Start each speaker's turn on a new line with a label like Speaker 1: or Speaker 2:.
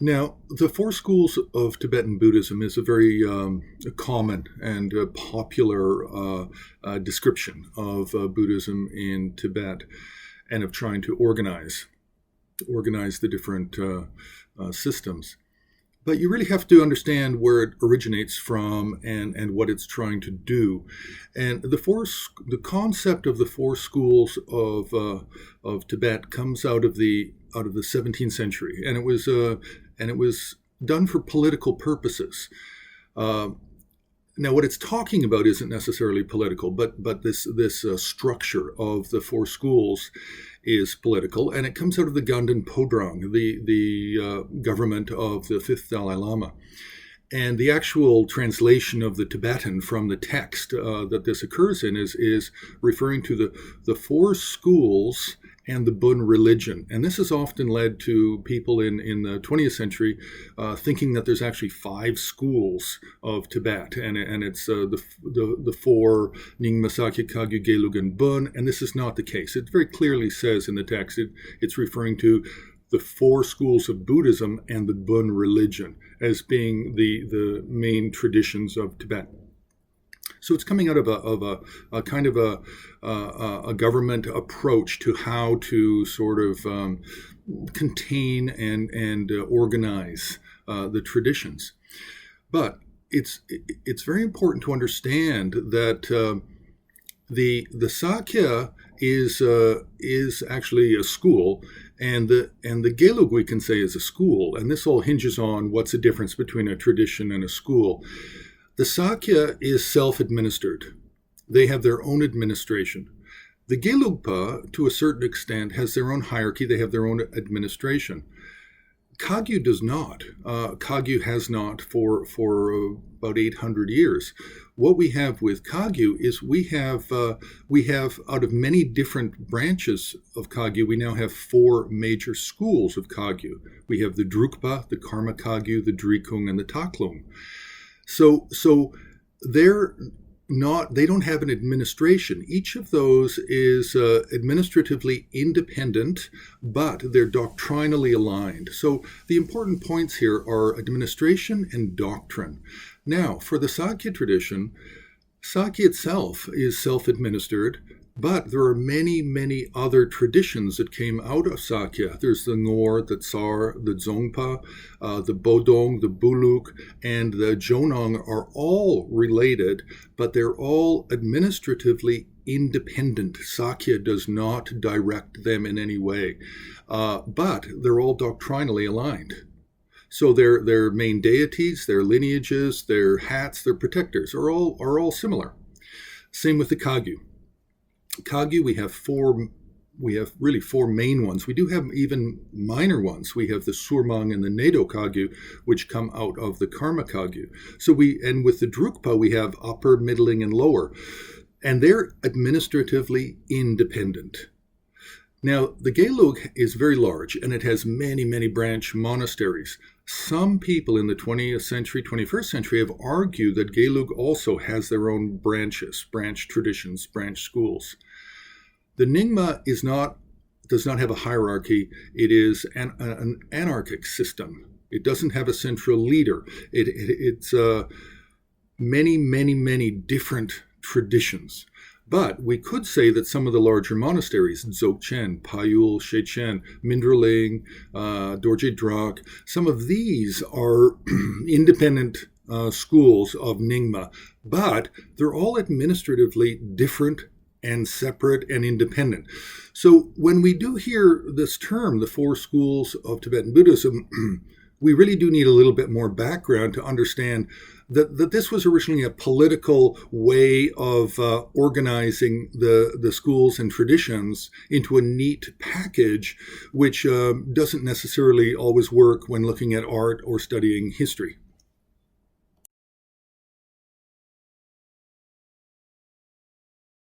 Speaker 1: Now, the four schools of Tibetan Buddhism is a very common and popular description of Buddhism in Tibet and of trying to organize the different systems. But you really have to understand where it originates from and what it's trying to do. And the concept of the four schools of Tibet comes out of the 17th century, and it was done for political purposes. Now, what it's talking about isn't necessarily political, but this structure of the four schools is political, and it comes out of the Ganden Podrang, the government of the fifth Dalai Lama. And the actual translation of the Tibetan from the text that this occurs in is referring to the four schools and the Bun religion. And this has often led to people in the 20th century thinking that there's actually five schools of Tibet, and it's the four Nyingma, Sakya, Kagyu, Gelug, and Bun, and this is not the case. It very clearly says in the text it's referring to the four schools of Buddhism and the Bun religion as being the main traditions of Tibet. So it's coming out of a kind of a government approach to how to sort of contain and organize the traditions. But it's very important to understand that the Sakya is actually a school, and the Gelug, we can say, is a school, and this all hinges on what's the difference between a tradition and a school. The Sakya is self-administered. They have their own administration. The Gelugpa, to a certain extent, has their own hierarchy. They have their own administration. Kagyu does not. Kagyu has not for about 800 years. What we have with Kagyu is we have out of many different branches of Kagyu, we now have four major schools of Kagyu. We have the Drukpa, the Karma Kagyu, the Drikung, and the Taklung. So they don't have an administration. Each of those is administratively independent, but they're doctrinally aligned. So the important points here are administration and doctrine. Now, for the Sakya tradition, Sakya itself is self-administered, but there are many, many other traditions that came out of Sakya. There's the Ngor, the Tsar, the Dzongpa, the Bodong, the Buluk, and the Jonang are all related, but they're all administratively independent. Sakya does not direct them in any way, but they're all doctrinally aligned. So their main deities, their lineages, their hats, their protectors are all similar. Same with the Kagyu. Kagyu, we have really four main ones. We do have even minor ones. We have the Surmang and the Nedo Kagyu, which come out of the Karma Kagyu. And with the Drukpa, we have upper, middling, and lower. And they're administratively independent. Now, the Gelug is very large, and it has many, many branch monasteries. Some people in the 20th century, 21st century have argued that Gelug also has their own branches, branch traditions, branch schools. The Nyingma does not have a hierarchy. It is an anarchic system. It doesn't have a central leader. It's many, many, many different traditions. But we could say that some of the larger monasteries, Dzogchen, Payul, Shechen, Mindraling, Dorje Drak, some of these are independent schools of Nyingma, but they're all administratively different and separate and independent. So when we do hear this term, the four schools of Tibetan Buddhism, we really do need a little bit more background to understand that this was originally a political way of organizing the schools and traditions into a neat package, which doesn't necessarily always work when looking at art or studying history.